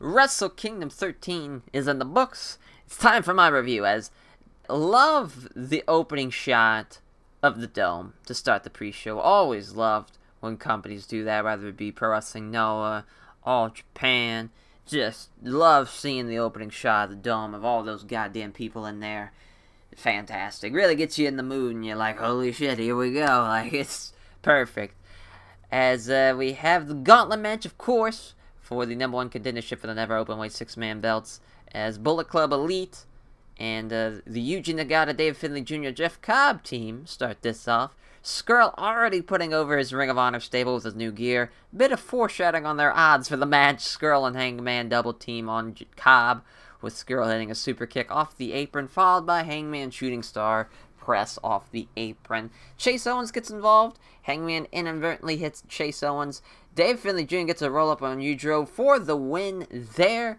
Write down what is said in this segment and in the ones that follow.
Wrestle Kingdom 13 is in the books. It's time for my review, as love the opening shot of the dome to start the pre-show. Always loved when companies do that, whether it be Pro Wrestling Noah, All Japan. Just love seeing the opening shot of the dome of all those goddamn people in there. Fantastic. Really gets you in the mood and you're like, holy shit, here we go. Like, it's perfect. As we have the gauntlet match, of course, for the #1 contendership for the Never Openweight 6-man belts, as Bullet Club Elite and the Yuji Nagata, Dave Finlay Jr., Jeff Cobb team start this off. Skrull already putting over his Ring of Honor stable with his new gear. Bit of foreshadowing on their odds for the match. Skrull and Hangman double team on Cobb, with Skrull hitting a super kick off the apron, followed by Hangman Shooting Star press off the apron. Chase Owens gets involved. Hangman inadvertently hits Chase Owens. Dave Finlay Jr. gets a roll-up on Yujiro for the win there.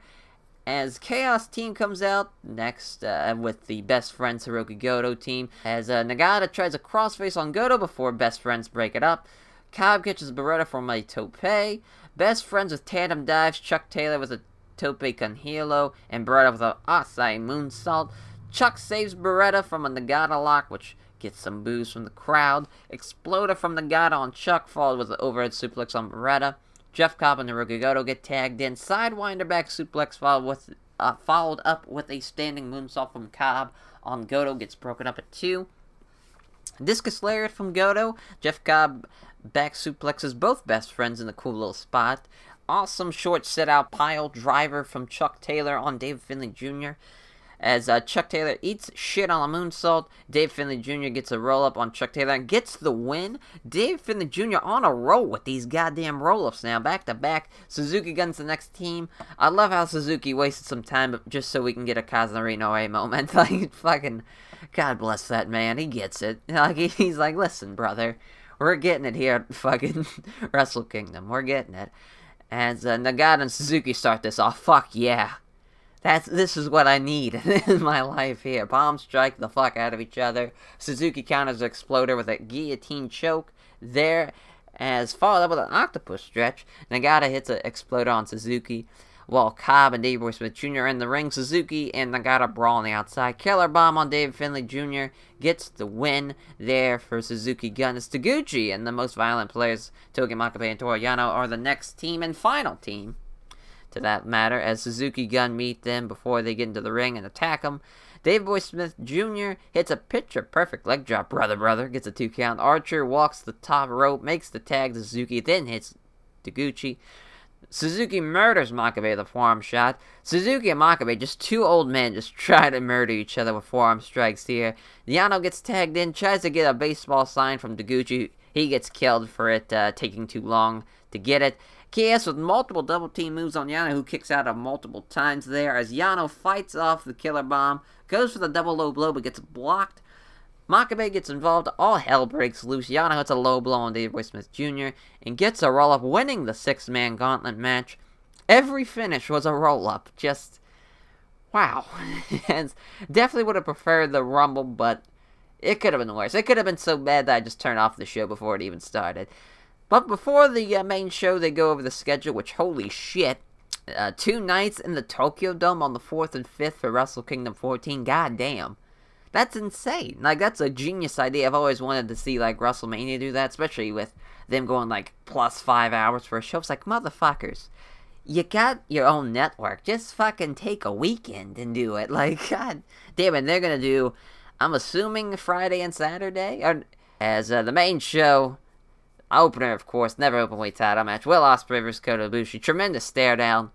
As Chaos Team comes out next with the Best Friends Hiroki Goto team. As Nagata tries a crossface on Goto before Best Friends break it up. Cobb catches Beretta from a tope. Best Friends with tandem dives. Chuck Taylor with a tope con hilo. And Beretta with an Asai moonsault. Chuck saves Beretta from a Nagata lock, which gets some boos from the crowd. Exploder from Nagata on Chuck, followed with an overhead suplex on Beretta. Jeff Cobb and Hiroki Goto get tagged in. Sidewinder back suplex followed up with a standing moonsault from Cobb on Goto. Gets broken up at 2. Discus lariat from Goto. Jeff Cobb back suplexes both Best Friends in a cool little spot. Awesome short sit-out pile driver from Chuck Taylor on Dave Finlay Jr. As Chuck Taylor eats shit on a moonsault, Dave Finlay Jr. gets a roll-up on Chuck Taylor and gets the win. Dave Finlay Jr. on a roll with these goddamn roll-ups now, back-to-back. Suzuki Gun's the next team. I love how Suzuki wasted some time just so we can get a Kazunori A moment. Like, fucking, God bless that man. He gets it. Like, he's like, listen, brother, we're getting it here at fucking Wrestle Kingdom. We're getting it. As Nagata and Suzuki start this off, fuck yeah. This is what I need in my life here. Palm strike the fuck out of each other. Suzuki counters Exploder with a guillotine choke there, as followed up with an octopus stretch. Nagata hits an Exploder on Suzuki, while Cobb and Davey Boy Smith Jr. are in the ring. Suzuki and Nagata brawl on the outside. Killer Bomb on Dave Finlay Jr. gets the win there for Suzuki Gun. It's Taguchi and the Most Violent Players, Togi Makabe and Toru Yano, are the next team and final team, to that matter, as Suzuki Gun meet them before they get into the ring and attack them. Dave Boy Smith Jr. hits a picture-perfect leg drop. Brother gets a 2 count. Archer walks the top rope, makes the tag to Suzuki, then hits Taguchi. Suzuki murders Makabe with a forearm shot. Suzuki and Makabe, just two old men, just try to murder each other with forearm strikes here. Yano gets tagged in, tries to get a baseball sign from Taguchi. He gets killed for it taking too long to get it. KS with multiple double team moves on Yano, who kicks out of multiple times there, as Yano fights off the killer bomb, goes for the double low blow but gets blocked. Makabe gets involved, all hell breaks loose. Yano hits a low blow on Dave Boy Smith Jr. and gets a roll-up, winning the 6-man gauntlet match. Every finish was a roll-up. Just, wow. And definitely would have preferred the Rumble, but it could have been worse. It could have been so bad that I just turned off the show before it even started. But before the main show, they go over the schedule, which, holy shit, 2 nights in the Tokyo Dome on the 4th and 5th for Wrestle Kingdom 14. God damn. That's insane. Like, that's a genius idea. I've always wanted to see, like, WrestleMania do that, especially with them going, like, plus 5 hours for a show. It's like, motherfuckers, you got your own network. Just fucking take a weekend and do it. Like, god damn it, they're gonna do, I'm assuming, Friday and Saturday? Or, as the main show, opener, of course, never openweight title match. Will Ospreay vs. Kota Ibushi. Tremendous stare down,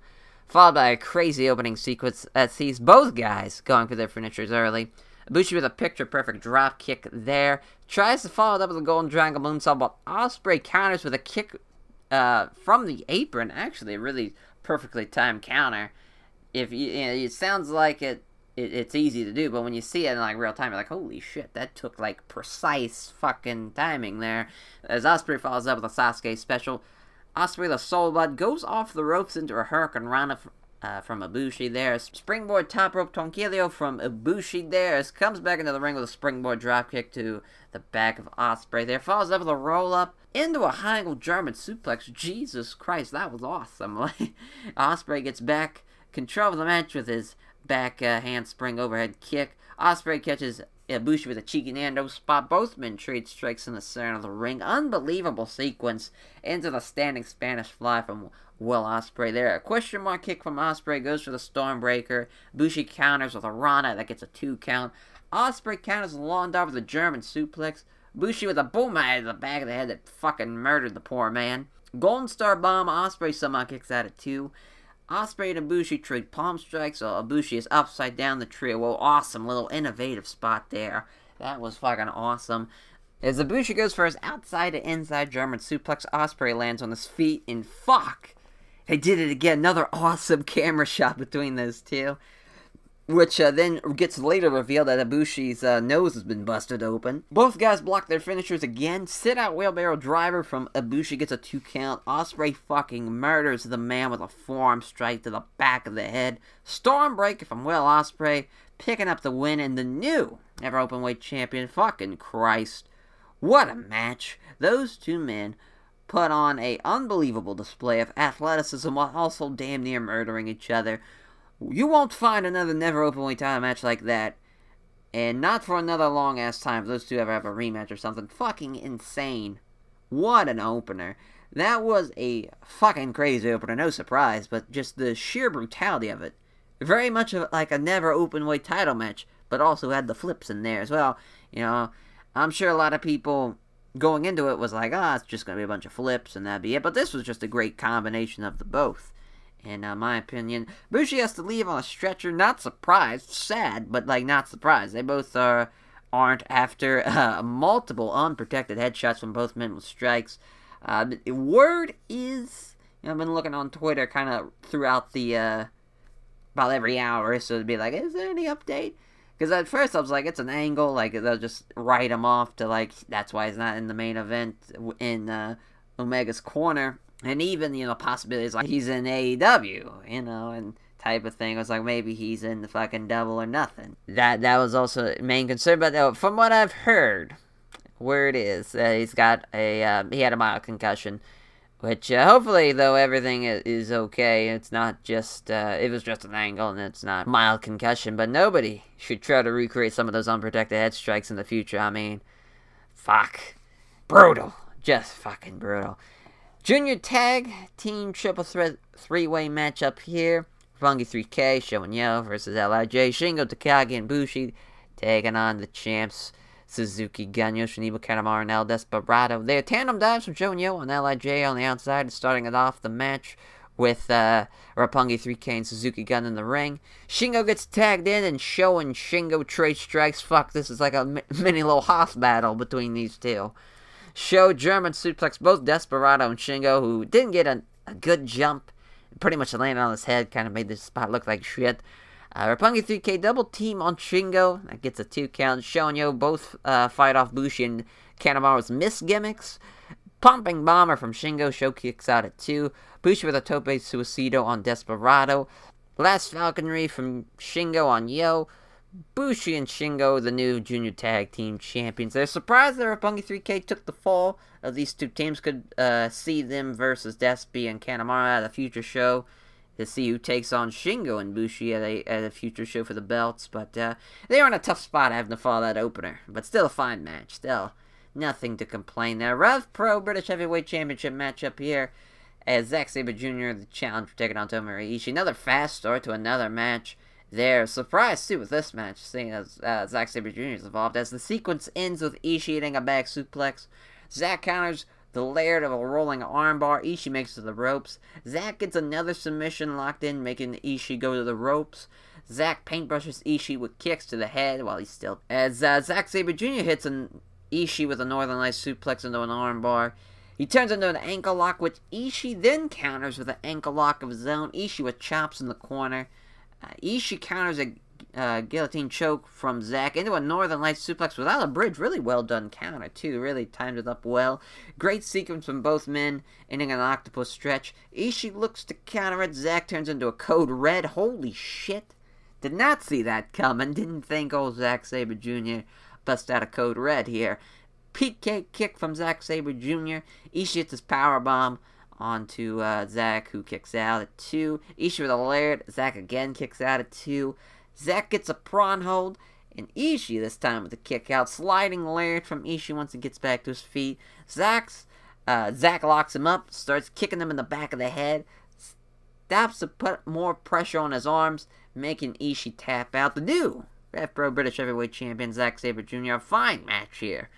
followed by a crazy opening sequence that sees both guys going for their finishers early. Ibushi with a picture-perfect drop kick there. Tries to follow it up with a Golden Triangle moonsault, but Ospreay counters with a kick from the apron. Actually, a really perfectly timed counter. If it sounds like it's easy to do, but when you see it in like real time, you're like, holy shit, that took like precise fucking timing there. As Ospreay follows up with a Sasuke special. Ospreay, the Soul Blood, goes off the ropes into a Hurricane Rana from Ibushi there. Springboard top rope Tonkilio from Ibushi there. Comes back into the ring with a springboard dropkick to the back of Ospreay there. Follows up with a roll-up into a high angle German suplex. Jesus Christ, that was awesome. Ospreay gets back control of the match with his back handspring overhead kick. Ospreay catches Ibushi with a cheeky Nando spot. Both men trade strikes in the center of the ring. Unbelievable sequence into the standing Spanish fly from Will Ospreay there. A question mark kick from Ospreay goes for the Stormbreaker. Ibushi counters with a Rana that gets a 2 count. Ospreay counters the Lawn Dart with a German suplex. Ibushi with a boom out of the back of the head that fucking murdered the poor man. Golden Star Bomb. Ospreay somehow kicks out at 2. Ospreay and Ibushi trade palm strikes, so Ibushi is upside down the trio. Well, awesome little innovative spot there. That was fucking awesome. As Ibushi goes for his outside to inside German suplex, Ospreay lands on his feet, and fuck, they did it again. Another awesome camera shot between those two, which then gets later revealed that Ibushi's nose has been busted open. Both guys block their finishers again. Sit-out wheelbarrow driver from Ibushi gets a 2 count. Ospreay fucking murders the man with a forearm strike to the back of the head. Stormbreaker from Will Ospreay picking up the win, and the new Never Openweight champion. Fucking Christ. What a match. Those two men put on a unbelievable display of athleticism while also damn near murdering each other. You won't find another Never Openweight title match like that. And not for another long-ass time if those two ever have a rematch or something. Fucking insane. What an opener. That was a fucking crazy opener. No surprise, but just the sheer brutality of it. Very much like a Never Openweight title match, but also had the flips in there as well. You know, I'm sure a lot of people going into it was like, it's just going to be a bunch of flips and that'd be it. But this was just a great combination of the both. In my opinion, Ibushi has to leave on a stretcher. Not surprised. Sad, but, not surprised. They both aren't after multiple unprotected headshots from both men with strikes. Word is, I've been looking on Twitter kind of throughout the, about every hour, so it'd be like, is there any update? Because at first I was like, it's an angle, they'll just write him off to, that's why he's not in the main event in Omega's corner. And even, possibilities like he's in AEW, and type of thing. It was like maybe he's in the fucking Double or Nothing. That was also main concern. But from what I've heard, word is he's got he had a mild concussion. Which, hopefully, though, everything is okay. It's not just, it was just an angle and it's not mild concussion. But nobody should try to recreate some of those unprotected head strikes in the future. I mean, fuck. Brutal. Just fucking brutal. Junior Tag Team Triple Threat 3-way matchup here. Roppongi 3K, Sho and Yo versus LIJ. Shingo, Takagi, and Bushi taking on the champs Suzuki Gun, Yoshinobu Kanemaru, and El Desperado. They are tandem dives from Sho and Yo and LIJ on the outside, starting it off the match with Roppongi 3K and Suzuki Gun in the ring. Shingo gets tagged in, and Sho and Shingo trade strikes. Fuck, this is like a mini little house battle between these two. Sho German suplex both Desperado and Shingo, who didn't get a good jump. Pretty much landed on his head, kind of made this spot look like shit. Roppongi 3K double team on Shingo. That gets a 2 count. Sho and Yo both fight off Bushi and Kanemaru's miss gimmicks. Pumping bomber from Shingo. Sho kicks out at 2. Bushi with a tope suicido on Desperado. Last falconry from Shingo on Yo. Bushi and Shingo, the new Junior Tag Team Champions. They're surprised that Roppongi 3K took the fall of these two teams. Could see them versus Despi and Kanemaru at a future show to see who takes on Shingo and Bushi at a future show for the belts. But they are in a tough spot having to follow that opener. But still a fine match. Still nothing to complain there. Rev Pro British Heavyweight Championship matchup here as Zack Sabre Jr., the challenger, taking on Tomohiro Ishii. Another fast start to another match. They're surprised, too, with this match, seeing as Zack Sabre Jr. is involved, as the sequence ends with Ishii hitting a back suplex. Zack counters the laird of a rolling armbar. Ishii makes it to the ropes. Zack gets another submission locked in, making Ishii go to the ropes. Zack paintbrushes Ishii with kicks to the head while he's still... As Zack Sabre Jr. hits Ishii with a Northern Lights suplex into an armbar. He turns into an ankle lock, which Ishii then counters with an ankle lock of his own. Ishii with chops in the corner. Ishii counters guillotine choke from Zack into a Northern Lights suplex without a bridge. Really well done counter, too. Really timed it up well. Great sequence from both men, ending an octopus stretch. Ishii looks to counter it. Zack turns into a code red. Holy shit. Did not see that coming. Didn't think old Zack Sabre Jr. bust out a code red here. PK kick from Zack Sabre Jr. Ishii hits his powerbomb onto Zack, who kicks out at 2. Ishii with a laird. Zack again kicks out at 2. Zack gets a prawn hold, and Ishii this time with a kick out. Sliding laird from Ishii once he gets back to his feet. Zack locks him up, starts kicking him in the back of the head. Stops to put more pressure on his arms, making Ishii tap out. The new Rev Pro British Heavyweight Champion Zack Sabre Jr. A fine match here.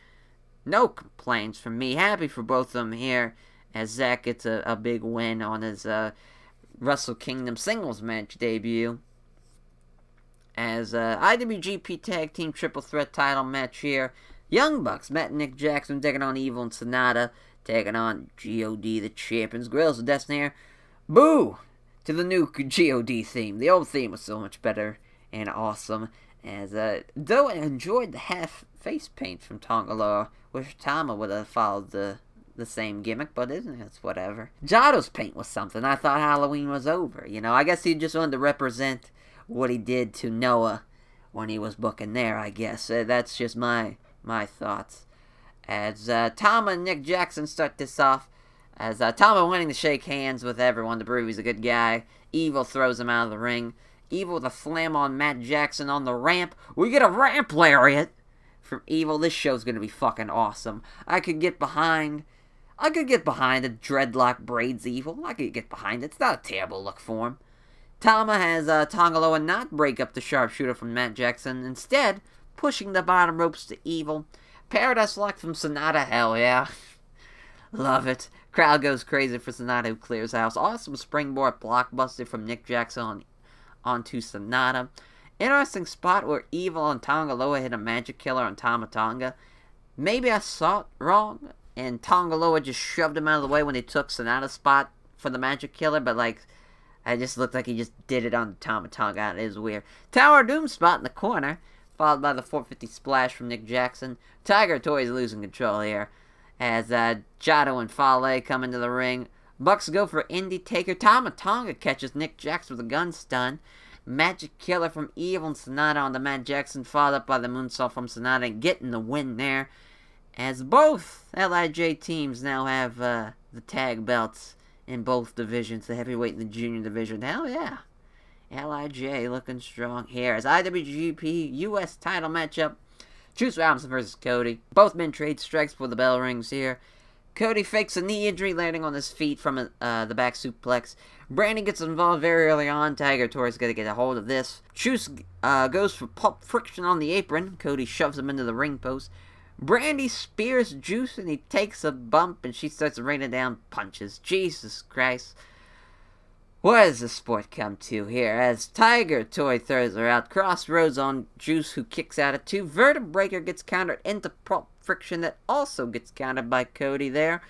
No complaints from me. Happy for both of them here, as Zack gets a big win on his Wrestle Kingdom singles match debut. As IWGP Tag Team Triple Threat title match here. Young Bucks, Matt and Nick Jackson taking on Evil and Sonata, taking on God, the champions. Grills of Destiny here. Boo! To the new God theme. The old theme was so much better and awesome. As though I enjoyed the half face paint from Tongaloa, wish Tama would have followed the same gimmick, but it's whatever. Jado's paint was something. I thought Halloween was over. You know, I guess he just wanted to represent what he did to Noah when he was booking there, I guess. That's just my thoughts. As Tama and Nick Jackson start this off, as Tama wanting to shake hands with everyone to prove he's a good guy. Evil throws him out of the ring. Evil with a slam on Matt Jackson on the ramp. We get a ramp lariat from Evil. This show's gonna be fucking awesome. I could get behind the dreadlock braids Evil. I could get behind it. It's not a terrible look for him. Tama has Tongaloa not break up the sharpshooter from Matt Jackson, instead pushing the bottom ropes to Evil. Paradise Lock from Sonata, hell yeah. Love it. Crowd goes crazy for Sonata, who clears house. Awesome springboard blockbuster from Nick Jackson onto Sonata. Interesting spot where Evil and Tongaloa hit a magic killer on Tama Tonga. Maybe I saw it wrong, and Tongaloa just shoved him out of the way when he took Sonata's spot for the magic killer, but I just looked like he just did it on Tama Tonga. It is weird. Tower of Doom spot in the corner, followed by the 450 splash from Nick Jackson. Tiger Toys losing control here, as Jado and Fale come into the ring. Bucks go for Indie Taker. Tama Tonga catches Nick Jackson with a gun stun. Magic Killer from Evil and Sonata on the Matt Jackson, followed up by the moonsault from Sonata, getting the win there. As both LIJ teams now have the tag belts in both divisions, the heavyweight and the junior division. Hell yeah. LIJ looking strong here. As IWGP US title matchup, Juice Robinson versus Cody. Both men trade strikes before the bell rings here. Cody fakes a knee injury, landing on his feet from the back suplex. Brandy gets involved very early on. Tiger Torres got to get a hold of this. Juice goes for pulp friction on the apron. Cody shoves him into the ring post. Brandy spears Juice, and he takes a bump, and she starts raining down punches. Jesus Christ. What does this sport come to here? As Tiger Toy throws her out. Crossroads on Juice, who kicks out at 2. Vertebreaker gets countered into pulp friction that also gets countered by Cody there.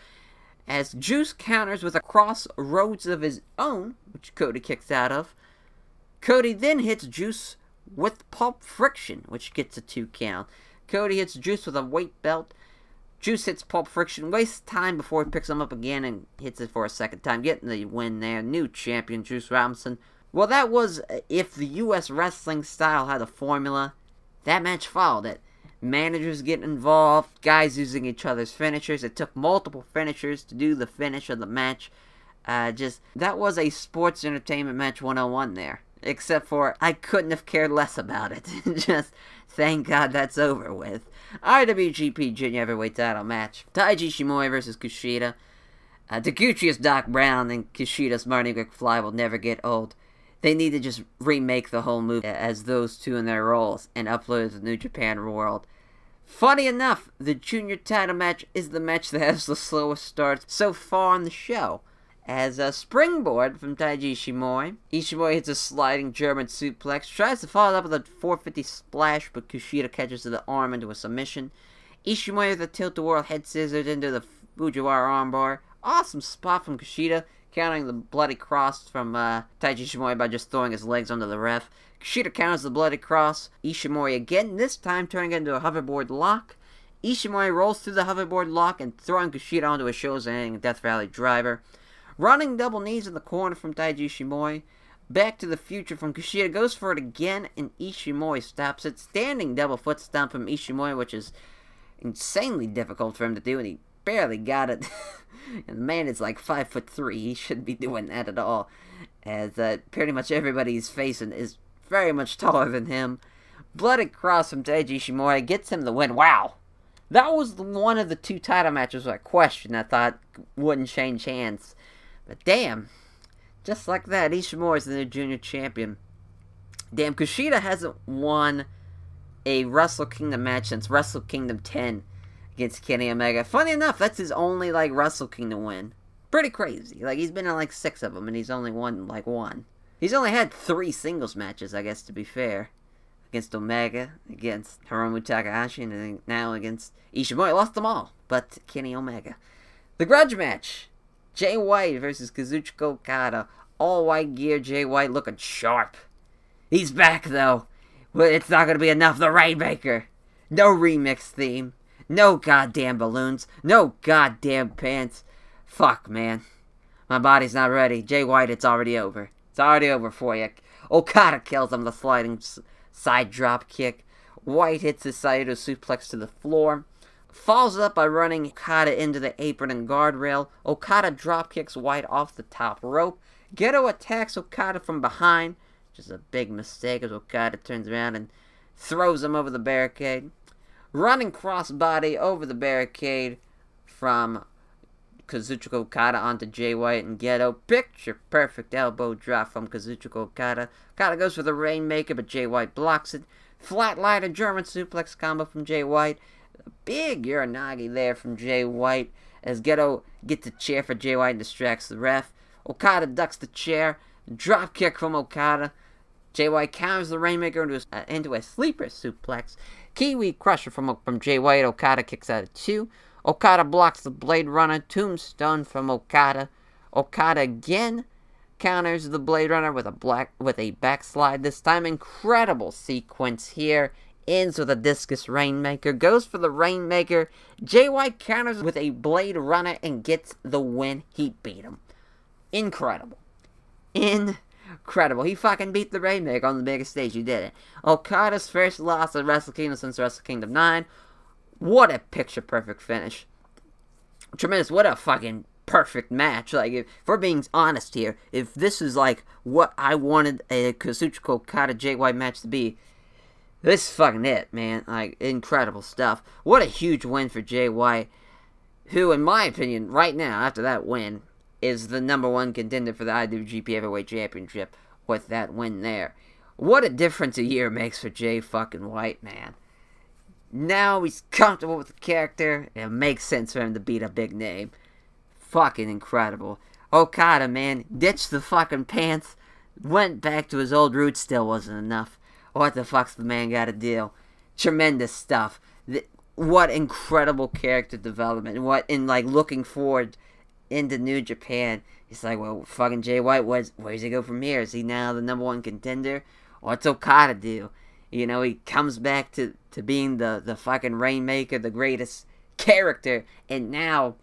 As Juice counters with a crossroads of his own, which Cody kicks out of. Cody then hits Juice with pulp friction, which gets a 2 count. Cody hits Juice with a weight belt. Juice hits pulp friction, wastes time before he picks him up again and hits it for a second time, getting the win there. New champion, Juice Robinson. Well, that was if the U.S. wrestling style had a formula. That match followed it. Managers getting involved, guys using each other's finishers. It took multiple finishers to do the finish of the match. That was a sports entertainment match 101 there. Except for, I couldn't have cared less about it. Just, thank God that's over with. IWGP Junior Heavyweight title match. Taiji Shimoi versus Kushida. Taguchi's Doc Brown and Kushida's Marty McFly will never get old. They need to just remake the whole movie as those two in their roles and upload it to the New Japan World. Funny enough, the junior title match is the match that has the slowest start so far on the show. As a springboard from Taiji Ishimori. Ishimori hits a sliding German suplex. Tries to follow it up with a 450 splash, but Kushida catches the arm into a submission. Ishimori with a tilt-a-whirl head scissors into the Fujiwara armbar. Awesome spot from Kushida. countering the bloody cross from Taiji Ishimori by just throwing his legs under the ref. Kushida counters the bloody cross. Ishimori again, this time turning it into a hoverboard lock. Ishimori rolls through the hoverboard lock and throwing Kushida onto a shoulder-ending Death Valley driver. Running double knees in the corner from Taiji Ishimori. Back to the future from Kushida, goes for it again, and Ishimori stops it. Standing double foot stomp from Ishimori, which is insanely difficult for him to do, and he barely got it. And the man is like 5'3". He shouldn't be doing that at all, as pretty much everybody he's facing is very much taller than him. Bloody cross from Taiji Ishimori gets him the win. Wow! That was one of the 2 title matches I questioned. I thought wouldn't change hands. But damn, just like that, Ishimori is the new junior champion. Damn, Kushida hasn't won a Wrestle Kingdom match since Wrestle Kingdom 10 against Kenny Omega. Funny enough, that's his only, like, Wrestle Kingdom win. Pretty crazy. Like, he's been in, like, 6 of them, and he's only won, like, 1. He's only had 3 singles matches, I guess, to be fair. Against Omega, against Hiromu Takahashi, and then now against Ishimori. Lost them all, but Kenny Omega. The grudge match. Jay White versus Kazuchika Okada. All white gear, Jay White looking sharp. He's back, though. But it's not going to be enough. The Rainmaker. No remix theme. No goddamn balloons. No goddamn pants. Fuck, man. My body's not ready. Jay White, it's already over. It's already over for you. Okada kills him with a sliding side drop kick. White hits his Saito suplex to the floor. Falls up by running Okada into the apron and guardrail. Okada drop kicks White off the top rope. Geto attacks Okada from behind, which is a big mistake as Okada turns around and throws him over the barricade. Running crossbody over the barricade from Kazuchika Okada onto Jay White and Geto. Picture perfect elbow drop from Kazuchika Okada. Okada goes for the Rainmaker, but Jay White blocks it. Flatliner German suplex combo from Jay White. A big Uranagi there from Jay White as Geto gets a chair for Jay White and distracts the ref. Okada ducks the chair. Drop kick from Okada. Jay White counters the Rainmaker into a sleeper suplex. Kiwi Crusher from Jay White. Okada kicks out at 2. Okada blocks the Blade Runner. Tombstone from Okada. Okada again counters the Blade Runner with a backslide. This time, incredible sequence here. Ends with a discus Rainmaker. Goes for the Rainmaker. Jay White counters with a Blade Runner and gets the win. He beat him. Incredible. Incredible. He fucking beat the Rainmaker on the biggest stage. He did it. Okada's first loss at Wrestle Kingdom since Wrestle Kingdom 9. What a picture-perfect finish. Tremendous. What a fucking perfect match. Like, if we're being honest here, if this is like what I wanted a Kazuchika Okada Jay White match to be, this is fucking it, man. Like, incredible stuff. What a huge win for Jay White, who, in my opinion, right now, after that win, is the #1 contender for the IWGP Heavyweight Championship with that win there. What a difference a year makes for Jay fucking White, man. Now he's comfortable with the character, and it makes sense for him to beat a big name. Fucking incredible. Okada, man, ditched the fucking pants, went back to his old roots, still wasn't enough. What the fuck's the man gotta do? Tremendous stuff. What incredible character development. What, in like looking forward into New Japan. It's like, well, fucking Jay White, where's he go from here? Is he now the #1 contender? What's Okada do? You know, he comes back to being the fucking Rainmaker, the greatest character, and now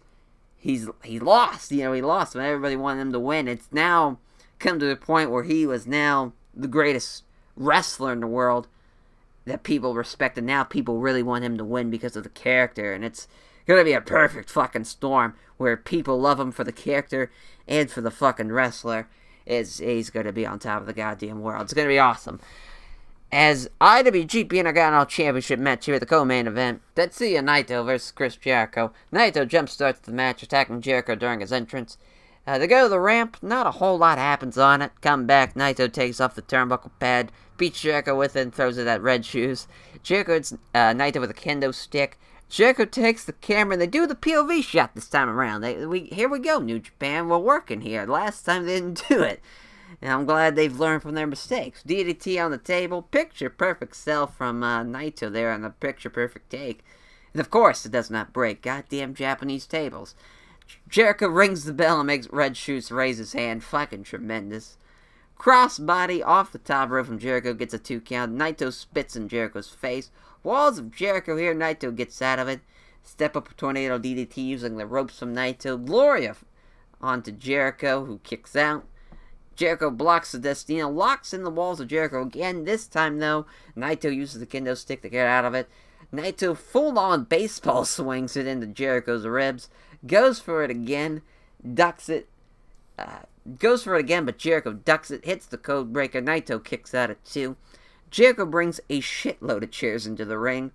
he lost. You know, he lost when everybody wanted him to win. It's now come to the point where he was now the greatest wrestler in the world that people respect, and now people really want him to win because of the character, and it's gonna be a perfect fucking storm where people love him for the character and for the fucking wrestler. He's gonna be on top of the goddamn world. It's gonna be awesome. As IWGP Intercontinental Championship match here at the co-main event, Tetsuya Naito versus Chris Jericho. Naito jumpstarts the match, attacking Jericho during his entrance. They go to the ramp, not a whole lot happens on it. Come back, Naito takes off the turnbuckle pad, beats Jericho with it, and throws it at Red Shoes. Jericho hits Naito with a kendo stick. Jericho takes the camera, and they do the POV shot this time around. Here we go, New Japan, we're working here. Last time they didn't do it. And I'm glad they've learned from their mistakes. DDT on the table, picture-perfect sell from Naito there on the picture-perfect take. And of course, it does not break. Goddamn Japanese tables. Jericho rings the bell and makes Red Shoes raise his hand. Fucking tremendous. Crossbody off the top rope from Jericho, gets a 2 count. Naito spits in Jericho's face. Walls of Jericho here. Naito gets out of it. Step up tornado DDT using the ropes from Naito. Gloria onto Jericho, who kicks out. Jericho blocks the Destino, locks in the walls of Jericho again. This time, though, Naito uses the kendo stick to get out of it. Naito full-on baseball swings it into Jericho's ribs. Goes for it again. Ducks it. Goes for it again, but Jericho ducks it. Hits the code breaker. Naito kicks out at 2. Jericho brings a shitload of chairs into the ring.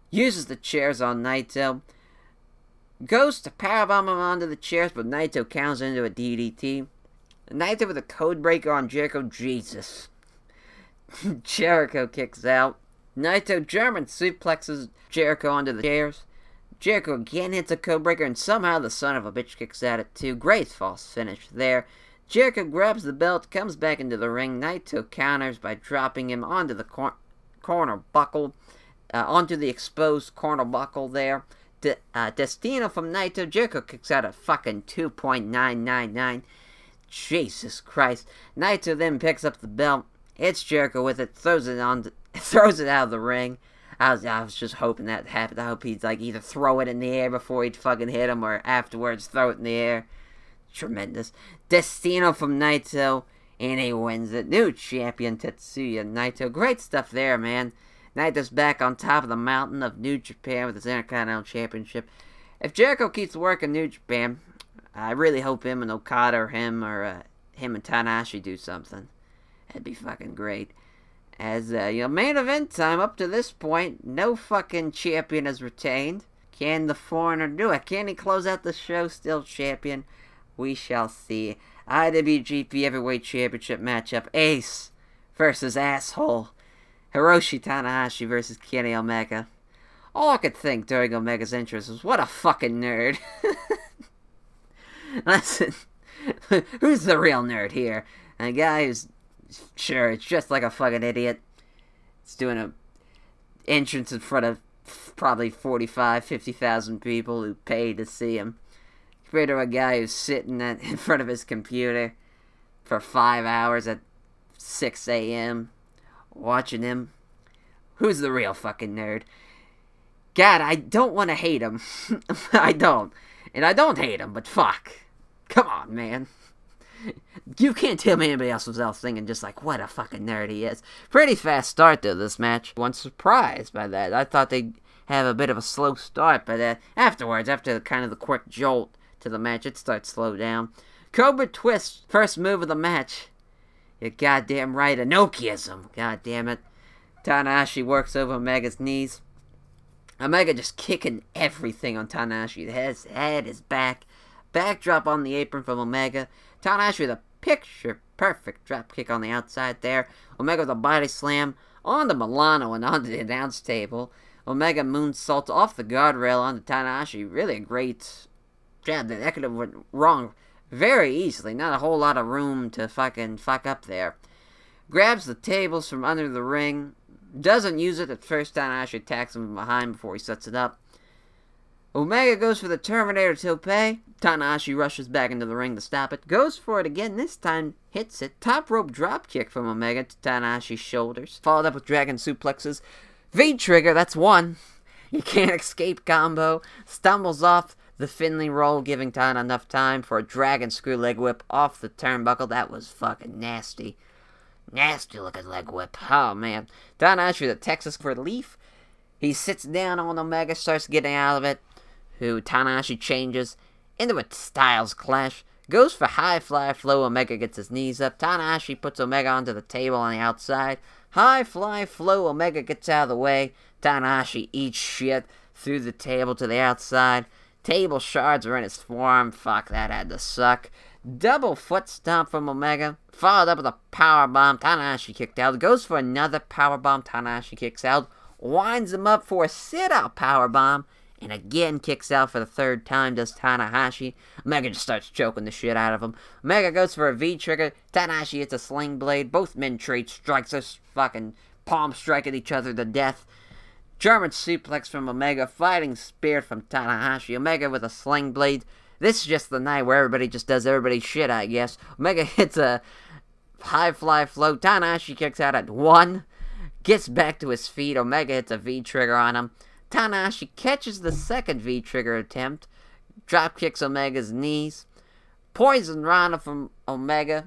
Uses the chairs on Naito. Goes to powerbomb him onto the chairs, but Naito counters into a DDT. Naito with a code breaker on Jericho. Jesus. Jericho kicks out. Naito German suplexes Jericho onto the chairs. Jericho again hits a code breaker, and somehow the son of a bitch kicks out at 2. Great false finish there. Jericho grabs the belt, comes back into the ring. Naito counters by dropping him onto the corner buckle. Onto the exposed corner buckle there. Destino from Naito. Jericho kicks out at fucking 2.999. Jesus Christ. Naito then picks up the belt, hits Jericho with it, throws it out of the ring. I was just hoping that happened. I hope he'd like either throw it in the air before he'd fucking hit him, or afterwards throw it in the air. Tremendous. Destino from Naito, and he wins it. New champion Tetsuya Naito. Great stuff there, man. Naito's back on top of the mountain of New Japan with his Intercontinental Championship. If Jericho keeps working New Japan, I really hope him and Okada or him and Tanahashi do something. That'd be fucking great. As, main event time up to this point, no fucking champion is retained. Can the foreigner do it? Can he close out the show still champion? We shall see. IWGP Heavyweight Championship matchup. Ace versus Asshole. Hiroshi Tanahashi versus Kenny Omega. All I could think during Omega's entrance was, what a fucking nerd. Listen, who's the real nerd here? A guy who's, sure, it's just like a fucking idiot. It's doing an entrance in front of probably 45, 50,000 people who paid to see him. Compared to a guy who's sitting in front of his computer for 5 hours at 6 a.m. watching him. Who's the real fucking nerd? God, I don't want to hate him. I don't. And I don't hate him, but fuck. Come on, man. You can't tell me anybody else was thinking just like, what a fucking nerd he is. Pretty fast start to this match. One surprised by that. I thought they'd have a bit of a slow start, but afterwards, after kind of the quick jolt to the match, it starts to slow down. Cobra Twist, first move of the match. You're goddamn right, Inokiism. God damn it. Tanahashi works over Omega's knees. Omega just kicking everything on Tanahashi. His head, his back. Backdrop on the apron from Omega. Tanahashi with a picture-perfect dropkick on the outside there. Omega with a body slam onto Milano and onto the announce table. Omega moonsaults off the guardrail onto Tanahashi. Really a great job. That could have went wrong very easily. Not a whole lot of room to fucking fuck up there. Grabs the tables from under the ring. Doesn't use it at first. Tanahashi attacks him from behind before he sets it up. Omega goes for the Terminator Tope. Tanahashi rushes back into the ring to stop it. Goes for it again. This time hits it. Top rope dropkick from Omega to Tanahashi's shoulders. Followed up with dragon suplexes. V-trigger, that's one. You can't escape combo. Stumbles off the Finley roll, giving Tana enough time for a dragon screw leg whip off the turnbuckle. That was fucking nasty. Nasty looking leg whip. Oh, man. Tanahashi with a Texas for leaf. He sits down on Omega, starts getting out of it. Who Tanahashi changes into a Styles Clash. Goes for high fly flow. Omega gets his knees up. Tanahashi puts Omega onto the table on the outside. High fly flow. Omega gets out of the way. Tanahashi eats shit through the table to the outside. Table shards are in his forearm. Fuck, that had to suck. Double foot stomp from Omega. Followed up with a powerbomb. Tanahashi kicked out. Goes for another powerbomb. Tanahashi kicks out. Winds him up for a sit-out powerbomb. And again kicks out for the third time, does Tanahashi. Omega just starts choking the shit out of him. Omega goes for a V-trigger. Tanahashi hits a sling blade. Both men trade strikes. They're fucking palm striking each other to death. German suplex from Omega. Fighting spear from Tanahashi. Omega with a sling blade. This is just the night where everybody just does everybody's shit, I guess. Omega hits a high fly flow. Tanahashi kicks out at 1. Gets back to his feet. Omega hits a V-trigger on him. Tanahashi catches the second V-trigger attempt. Drop kicks Omega's knees. Poison Rana from Omega,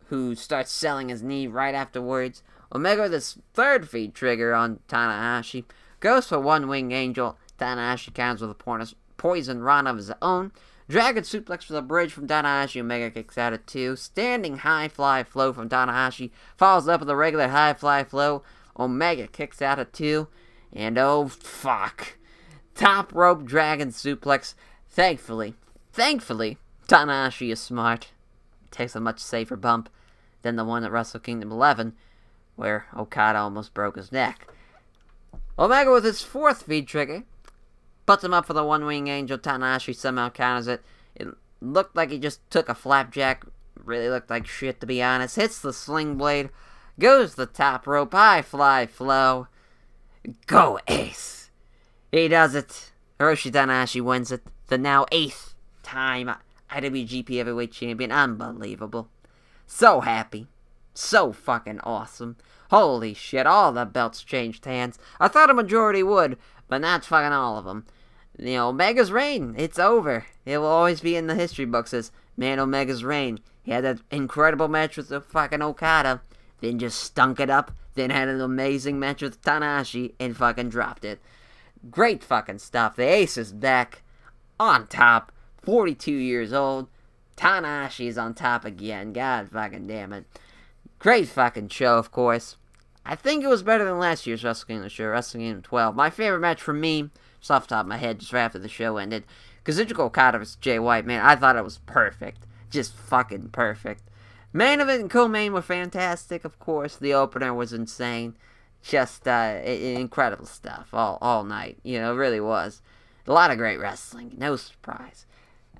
who starts selling his knee right afterwards. Omega with his third V-trigger on Tanahashi. Goes for one wing angel. Tanahashi counters with a Poison Rana of his own. Dragon suplex for the bridge from Tanahashi. Omega kicks out at 2. Standing high fly flow from Tanahashi. Follows up with a regular high fly flow. Omega kicks out at 2. And oh fuck. Top rope dragon suplex. Thankfully, Tanahashi is smart. Takes a much safer bump than the one at Wrestle Kingdom 11, where Okada almost broke his neck. Omega with his fourth V-trigger. Puts him up for the one-wing angel. Tanahashi somehow counters it. It looked like he just took a flapjack. Really looked like shit, to be honest. Hits the sling blade. Goes the top rope. High fly flow. Go Ace. He does it. Hiroshi Tanahashi wins it. The now 8th time IWGP Heavyweight Champion. Unbelievable. So happy. So fucking awesome. Holy shit, all the belts changed hands. I thought a majority would, but not fucking all of them. You know, Omega's reign, it's over. It will always be in the history books as Man Omega's reign. He had that incredible match with the fucking Okada, then just stunk it up, then had an amazing match with Tanahashi, and fucking dropped it. Great fucking stuff. The Ace is back, on top, 42 years old. Tanahashi is on top again. God fucking damn it. Great fucking show, of course. I think it was better than last year's Wrestle Kingdom show, Wrestle Kingdom 12. My favorite match for me, just off the top of my head, just right after the show ended, Kazuchika Okada vs. Jay White. Man, I thought it was perfect. Just fucking perfect. Main event and co-main were fantastic, of course. The opener was insane. Just incredible stuff all night. You know, it really was. A lot of great wrestling. No surprise.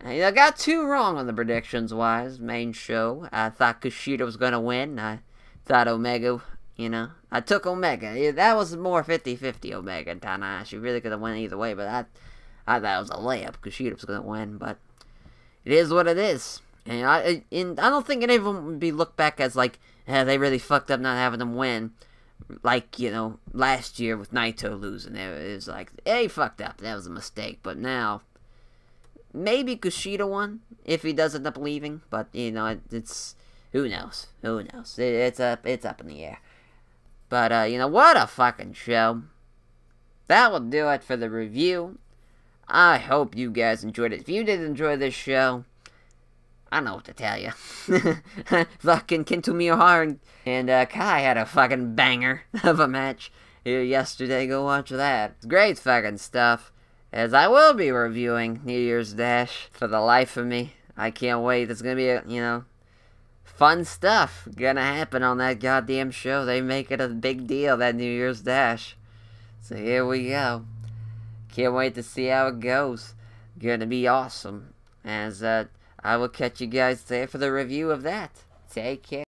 I got 2 wrong on the predictions-wise. Main show. I thought Kushida was going to win. I thought Omega, you know. I took Omega. That was more 50-50 Omega and Tanahashi. Really could have went either way, but I thought it was a layup. Kushida was going to win, but it is what it is. And I don't think any of them would be looked back as like, they really fucked up not having them win. Like, you know, last year with Naito losing. It was like, hey, fucked up. That was a mistake. But now, maybe Kushida won if he does end up leaving. But, you know, it's, who knows? Who knows? It's up in the air. But, you know, what a fucking show. That will do it for the review. I hope you guys enjoyed it. If you did enjoy this show, I don't know what to tell you. Fucking Kento Miyahara and Kai had a fucking banger of a match here yesterday. Go watch that. It's great fucking stuff. As I will be reviewing New Year's Dash for the life of me. I can't wait. It's gonna be, you know, fun stuff gonna happen on that goddamn show. They make it a big deal, that New Year's Dash. So here we go. Can't wait to see how it goes. Gonna be awesome. As, I will catch you guys there for the review of that. Take care.